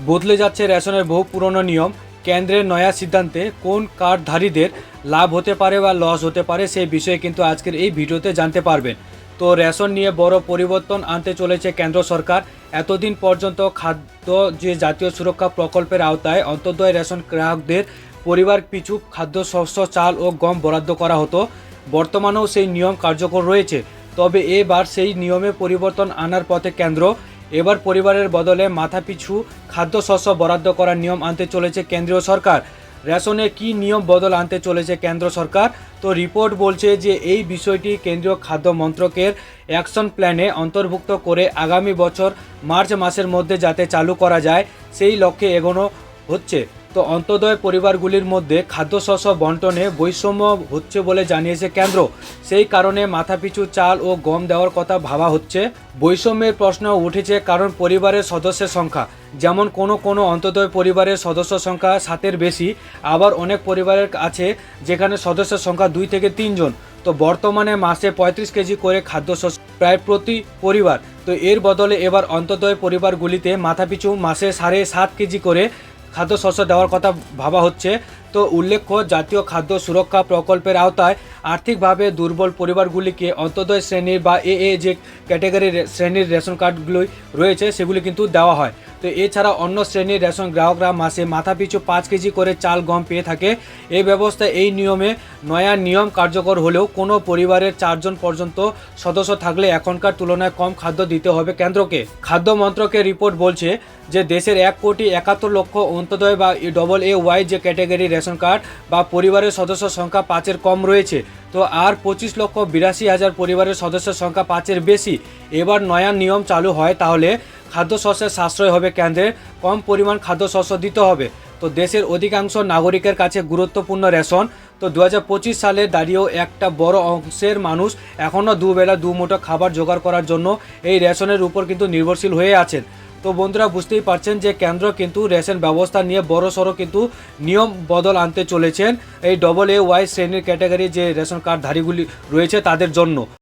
বদলে যাচ্ছে রেশনের বহু পুরনো নিয়ম। কেন্দ্রের নয়া সিদ্ধান্তে কোন কার্ডধারীদের লাভ হতে পারে বা লস হতে পারে সেই বিষয়ে কিন্তু আজকের এই ভিডিওতে জানতে পারবেন। তো রেশন নিয়ে বড় পরিবর্তন আনতে চলেছে কেন্দ্র সরকার। এতদিন পর্যন্ত খাদ্য যে জাতীয় সুরক্ষা প্রকল্পের আওতায় অন্তর্দয় রেশন গ্রাহকদের পরিবার পিছু খাদ্যশস্য, চাল ও গম বরাদ্দ করা হতো। বর্তমানেও সেই নিয়ম কার্যকর রয়েছে। তবে এবার সেই নিয়মে পরিবর্তন আনার পথে কেন্দ্র। এবার পরিবারের বদলে মাথাপিছু খাদ্যশস্য বরাদ্দ করার নিয়ম আনতে চলেছে কেন্দ্রীয় সরকার। রেশনে কি নিয়ম বদল আনতে চলেছে কেন্দ্র সরকার? তো রিপোর্ট বলছে যে এই বিষয়টি কেন্দ্রীয় খাদ্য মন্ত্রকের অ্যাকশন প্ল্যানে অন্তর্ভুক্ত করে আগামী বছর মার্চ মাসের মধ্যে যাতে চালু করা যায় সেই লক্ষ্যে এগোনো হচ্ছে। তো অন্তর্দয় পরিবারগুলির মধ্যে খাদ্যশস্য বন্টনে বৈষম্য হচ্ছে বলে জানিয়েছে কেন্দ্র। সেই কারণে মাথাপিছু চাল ও গম দেওয়ার কথা ভাবা হচ্ছে। বৈষম্যের প্রশ্ন উঠেছে কারণ পরিবারের সদস্যের সংখ্যা, যেমন কোনো অন্তর্দয় পরিবারের সদস্য সংখ্যা 7-এর বেশি, আবার অনেক পরিবারের আছে যেখানে সদস্যের সংখ্যা 2 থেকে 3 জন। তো বর্তমানে মাসে 35 কেজি করে খাদ্যশস্য প্রায় প্রতি পরিবার। তো এর বদলে এবার অন্তর্দয় পরিবারগুলিতে মাথাপিছু মাসে 7.5 কেজি করে খাদ্যশস্য দেওয়ার কথা ভাবা হচ্ছে। তো উল্লেখ্য, জাতীয় খাদ্য সুরক্ষা প্রকল্পের আওতায় আর্থিকভাবে দুর্বল পরিবারগুলিকে অন্তর্দয় শ্রেণীর বা এ যে ক্যাটাগরির শ্রেণীর রেশন কার্ডগুলি রয়েছে সেগুলি কিন্তু দেওয়া হয়। তো এছাড়া অন্য শ্রেণীর রেশন গ্রাহকরা মাসে মাথাপিছু 5 কেজি করে চাল গম পেয়ে থাকে। এই ব্যবস্থায় এই নিয়মে নয়া নিয়ম কার্যকর হলেও কোনো পরিবারের 4 জন পর্যন্ত সদস্য থাকলে এখনকার তুলনায় কম খাদ্য দিতে হবে কেন্দ্রকে। খাদ্য মন্ত্রকের রিপোর্ট বলছে যে দেশের 1,71,00,000 অন্তর্দয় বা AA যে ক্যাটাগরি রেশন কার্ড বা পরিবারের সদস্য সংখ্যা 5-এর কম রয়েছে। তো আর 25,82,000 পরিবারের সদস্যের সংখ্যা 5-এর বেশি। এবার নয়া নিয়ম চালু হয় তাহলে খাদ্যশস্যের সাশ্রয় হবে কেন্দ্রের, কম পরিমাণ খাদ্যশস্য দিতে হবে। তো দেশের অধিকাংশ নাগরিকের কাছে গুরুত্বপূর্ণ রেশন। তো 2025 সালে দাঁড়িয়েও একটা বড় অংশের মানুষ এখনও দুবেলা দুমুঠো খাবার জোগাড় করার জন্য এই রেশনের উপর কিন্তু নির্ভরশীল হয়ে আছেন। তো বন্ধুরা, বুঝতেই পারছেন যে কেন্দ্র কিন্তু রেশন ব্যবস্থা নিয়ে বড়সড় কিন্তু নিয়ম বদল আনতে চলেছেন এই AA শ্রেণীর ক্যাটাগরি যে রেশন কার্ডধারীগুলি রয়েছে তাদের জন্য।